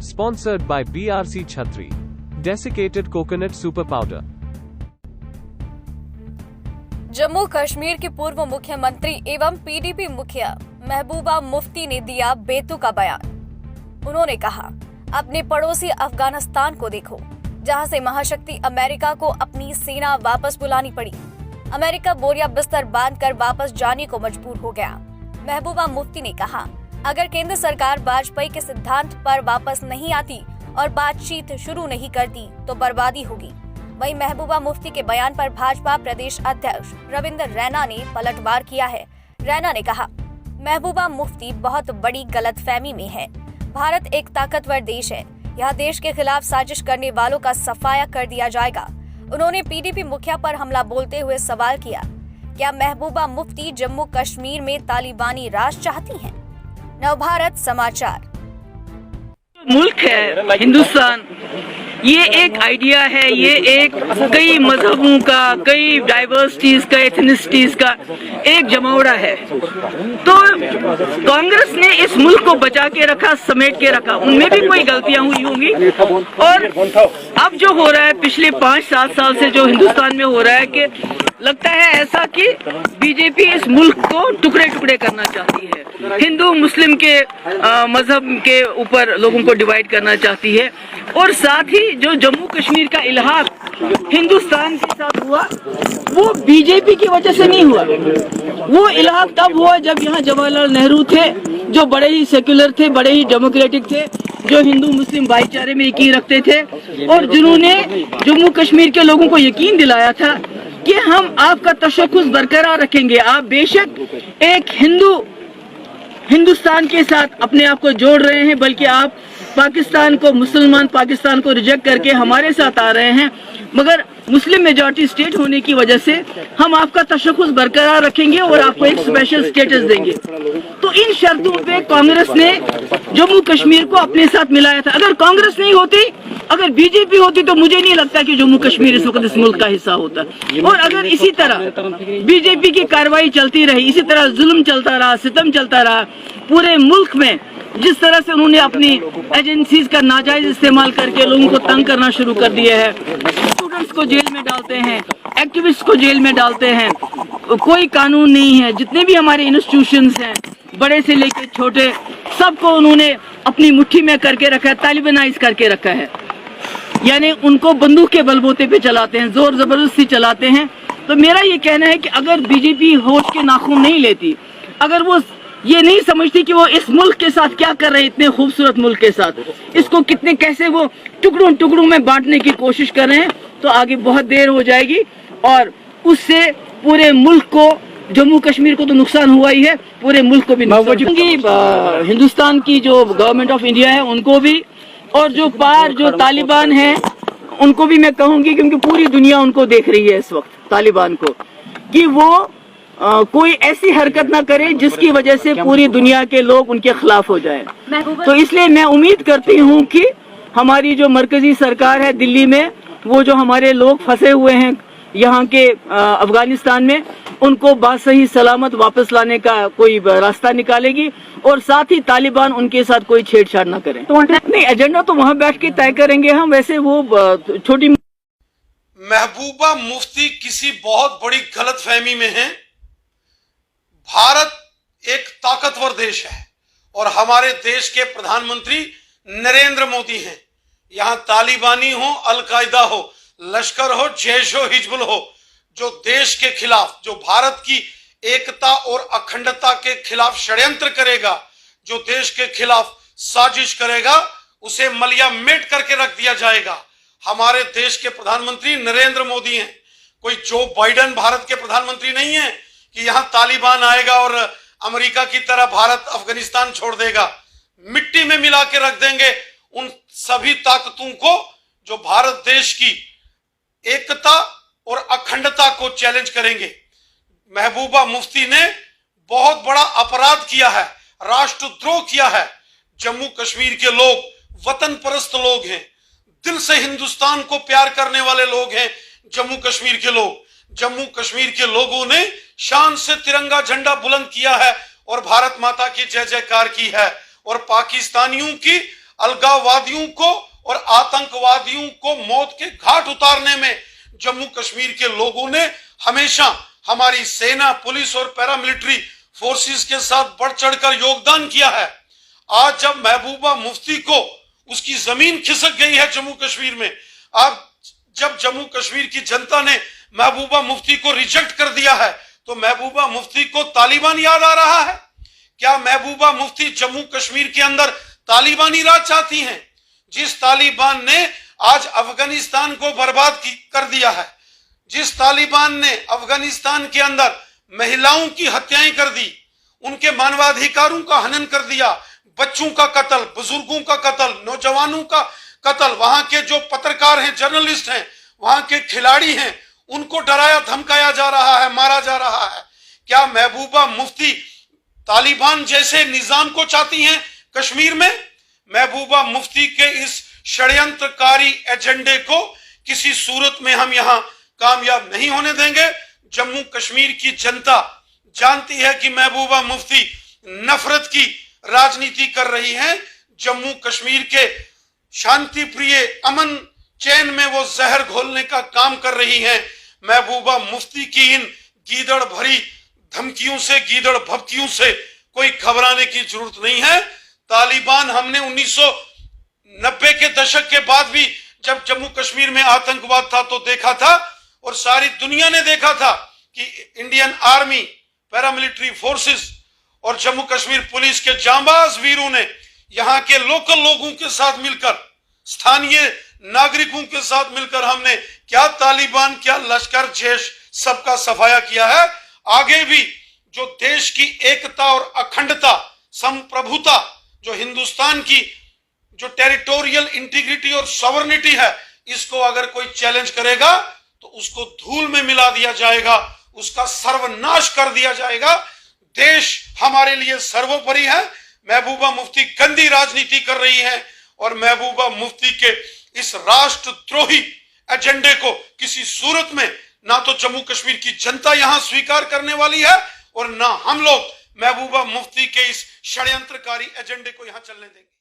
Sponsored by BRC Chhatri. Desiccated coconut super powder. Jammu Kashmir के पूर्व मुख्यमंत्री एवं पीडीपी मुखिया महबूबा मुफ्ती ने दिया बेतुका बयान। उन्होंने कहा, अपने पड़ोसी अफगानिस्तान को देखो, जहां से महाशक्ति अमेरिका को अपनी सेना वापस बुलानी पड़ी। अमेरिका बोरिया बिस्तर बांधकर वापस जाने को मजबूर हो गया। महबूबा मुफ्ती ने कहा, अगर केंद्र सरकार वाजपेयी के सिद्धांत पर वापस नहीं आती और बातचीत शुरू नहीं करती तो बर्बादी होगी। वहीं महबूबा मुफ्ती के बयान पर भाजपा प्रदेश अध्यक्ष रविंद्र रैना ने पलटवार किया है। रैना ने कहा, महबूबा मुफ्ती बहुत बड़ी गलतफहमी में है। भारत एक ताकतवर देश है, यह देश के खिलाफ साजिश करने वालों का सफाया कर दिया जाएगा। उन्होंने पीडीपी मुखिया पर हमला बोलते हुए सवाल किया, क्या महबूबा मुफ्ती जम्मू कश्मीर में तालिबानी राज चाहती हैं? नवभारत समाचार। मुल्क है हिंदुस्तान, ये एक आइडिया है, ये एक कई मजहबों का, कई डाइवर्सिटीज का, एथनिसिटीज का एक जमावड़ा है। तो कांग्रेस ने इस मुल्क को बचा के रखा, समेट के रखा। उनमें भी कोई गलतियां हुई होंगी। और अब जो हो रहा है पिछले 5-7 साल से जो हिंदुस्तान में हो रहा है, कि लगता है ऐसा कि बीजेपी इस मुल्क को टुकड़े टुकड़े करना चाहती है, हिंदू मुस्लिम के मजहब के ऊपर लोगों को डिवाइड करना चाहती है। और साथ ही जो जम्मू कश्मीर का इल्हाक हिंदुस्तान के साथ हुआ, वो बीजेपी की वजह से नहीं हुआ। वो इल्हाक तब हुआ जब यहाँ जवाहरलाल नेहरू थे, जो बड़े ही सेक्युलर थे, बड़े ही डेमोक्रेटिक थे, जो हिंदू मुस्लिम भाईचारे में यकीन रखते थे, और जिन्होंने जम्मू कश्मीर के लोगों को यकीन दिलाया था कि हम आपका तशख्खुस बरकरार रखेंगे। आप बेशक एक हिंदुस्तान के साथ अपने आप को जोड़ रहे हैं, बल्कि आप पाकिस्तान को, मुसलमान पाकिस्तान को रिजेक्ट करके हमारे साथ आ रहे हैं, मगर मुस्लिम मेजॉरिटी स्टेट होने की वजह से हम आपका तशख्खुस बरकरार रखेंगे और आपको एक स्पेशल स्टेटस देंगे। तो इन शर्तों पे कांग्रेस ने जम्मू कश्मीर को अपने साथ मिलाया था। अगर कांग्रेस नहीं होती, अगर बीजेपी होती, तो मुझे नहीं लगता कि जम्मू कश्मीर इस वक्त इस मुल्क का हिस्सा होता। और अगर इसी तरह बीजेपी की कार्रवाई चलती रही, इसी तरह जुल्म चलता रहा, सितम चलता रहा पूरे मुल्क में, जिस तरह से उन्होंने अपनी एजेंसीज का नाजायज इस्तेमाल करके लोगों को तंग करना शुरू कर दिया है, स्टूडेंट्स को जेल में डालते हैं, एक्टिविस्ट को जेल में डालते हैं, कोई कानून नहीं है। जितने भी हमारे इंस्टीट्यूशंस हैं, बड़े से लेकर छोटे, सबको उन्होंने अपनी मुट्ठी में करके रखा है, तालिबानाइज करके रखा है। यानी उनको बंदूक के बलबूते पे चलाते हैं, जोर जबरदस्ती चलाते हैं। तो मेरा ये कहना है कि अगर बीजेपी होश के नाखून नहीं लेती, अगर वो ये नहीं समझती कि वो इस मुल्क के साथ क्या कर रहे हैं, इतने खूबसूरत मुल्क के साथ, इसको कितने कैसे वो टुकड़ों टुकड़ों में बांटने की कोशिश कर रहे हैं, तो आगे बहुत देर हो जाएगी और उससे पूरे मुल्क को, जम्मू कश्मीर को तो नुकसान हुआ ही है, पूरे मुल्क को भी नुकसान। हिंदुस्तान की जो गवर्नमेंट ऑफ इंडिया है उनको भी, और जो जो तालिबान है उनको भी मैं कहूंगी, क्योंकि पूरी दुनिया उनको देख रही है इस वक्त, तालिबान को, कि वो कोई ऐसी हरकत ना करे जिसकी वजह से पूरी दुनिया के लोग उनके खिलाफ हो जाएं। तो इसलिए मैं उम्मीद करती हूँ कि हमारी जो मरकजी सरकार है दिल्ली में, वो जो हमारे लोग फंसे हुए हैं यहाँ के अफगानिस्तान में, उनको बासही सलामत वापस लाने का कोई रास्ता निकालेगी, और साथ ही तालिबान उनके साथ कोई छेड़छाड़ ना करें। तो नहीं, एजेंडा तो वहाँ बैठ के तय करेंगे हम। वैसे वो छोटी महबूबा मुफ्ती किसी बहुत बड़ी गलतफहमी में है। भारत एक ताकतवर देश है और हमारे देश के प्रधानमंत्री नरेंद्र मोदी हैं। यहां तालिबानी हो, अलकायदा हो, लश्कर हो, जैश हो, हिजबुल हो, जो देश के खिलाफ, जो भारत की एकता और अखंडता के खिलाफ षड्यंत्र करेगा, जो देश के खिलाफ साजिश करेगा, उसे मलिया मेट करके रख दिया जाएगा। हमारे देश के प्रधानमंत्री नरेंद्र मोदी हैं, कोई जो बाइडेन भारत के प्रधानमंत्री नहीं है कि यहां तालिबान आएगा और अमेरिका की तरह भारत अफगानिस्तान छोड़ देगा। मिट्टी में मिला के रख देंगे उन सभी ताकतों को जो भारत देश की एकता और अखंडता को चैलेंज करेंगे। महबूबा मुफ्ती ने बहुत बड़ा अपराध किया है, राष्ट्रद्रोह किया है। जम्मू कश्मीर के लोग वतन परस्त लोग हैं, दिल से हिंदुस्तान को प्यार करने वाले लोग हैं जम्मू कश्मीर के लोग। जम्मू कश्मीर के लोगों ने शान से तिरंगा झंडा बुलंद किया है और भारत माता की जय जयकार की है, और पाकिस्तानियों की अलगाववादियों को और आतंकवादियों को मौत के घाट उतारने में जम्मू कश्मीर के लोगों ने हमेशा हमारी सेना, पुलिस और पैरामिलिट्री फोर्सेस के साथ बढ़ चढ़कर योगदान किया है। आज जब महबूबा मुफ्ती को उसकी जमीन खिसक गई है जम्मू कश्मीर में, अब जब जम्मू कश्मीर की जनता ने महबूबा मुफ्ती को रिजेक्ट कर दिया है, तो महबूबा मुफ्ती को तालिबान याद आ रहा है। क्या महबूबा मुफ्ती जम्मू कश्मीर के अंदर तालिबानी राज चाहती हैं? जिस तालिबान ने आज अफगानिस्तान को बर्बाद कर दिया है, जिस तालिबान ने अफगानिस्तान के अंदर महिलाओं की हत्याएं कर दी, उनके मानवाधिकारों का हनन कर दिया, बच्चों का कत्ल, बुजुर्गों का कत्ल, नौजवानों का कत्ल, वहां के जो पत्रकार हैं, जर्नलिस्ट हैं, वहां के खिलाड़ी हैं, उनको डराया धमकाया जा रहा है, मारा जा रहा है। क्या महबूबा मुफ्ती तालिबान जैसे निजाम को चाहती हैं कश्मीर में? महबूबा मुफ्ती के इस षड्यंत्रकारी एजेंडे को किसी सूरत में हम यहां कामयाब नहीं होने देंगे। जम्मू कश्मीर की जनता जानती है कि महबूबा मुफ्ती नफरत की राजनीति कर रही हैं। जम्मू कश्मीर के शांति प्रिय अमन चैन में वो जहर घोलने का काम कर रही हैं। महबूबा मुफ्ती की इन गीदड़ भरी धमकियों से, गीदड़ भभकियों से कोई घबराने की जरूरत नहीं है। तालिबान हमने 1990 के दशक के बाद भी जब जम्मू कश्मीर में आतंकवाद था तो देखा था, और सारी दुनिया ने देखा था कि इंडियन आर्मी, पैरामिलिट्री फोर्सेस और जम्मू कश्मीर पुलिस के जांबाज वीरों ने यहाँ के लोकल लोगों के साथ मिलकर, स्थानीय नागरिकों के साथ मिलकर हमने क्या तालिबान, क्या लश्कर, जैश सबका सफाया किया है। आगे भी जो देश की एकता और अखंडता, संप्रभुता, जो हिंदुस्तान की जो टेरिटोरियल इंटीग्रिटी और सॉवरेनिटी है, इसको अगर कोई चैलेंज करेगा तो उसको धूल में मिला दिया जाएगा, उसका सर्वनाश कर दिया जाएगा। देश हमारे लिए सर्वोपरि है। महबूबा मुफ्ती गंदी राजनीति कर रही है और महबूबा मुफ्ती के इस राष्ट्रद्रोही एजेंडे को किसी सूरत में ना तो जम्मू कश्मीर की जनता यहां स्वीकार करने वाली है और ना हम लोग महबूबा मुफ्ती के इस षड्यंत्रकारी एजेंडे को यहां चलने देंगे।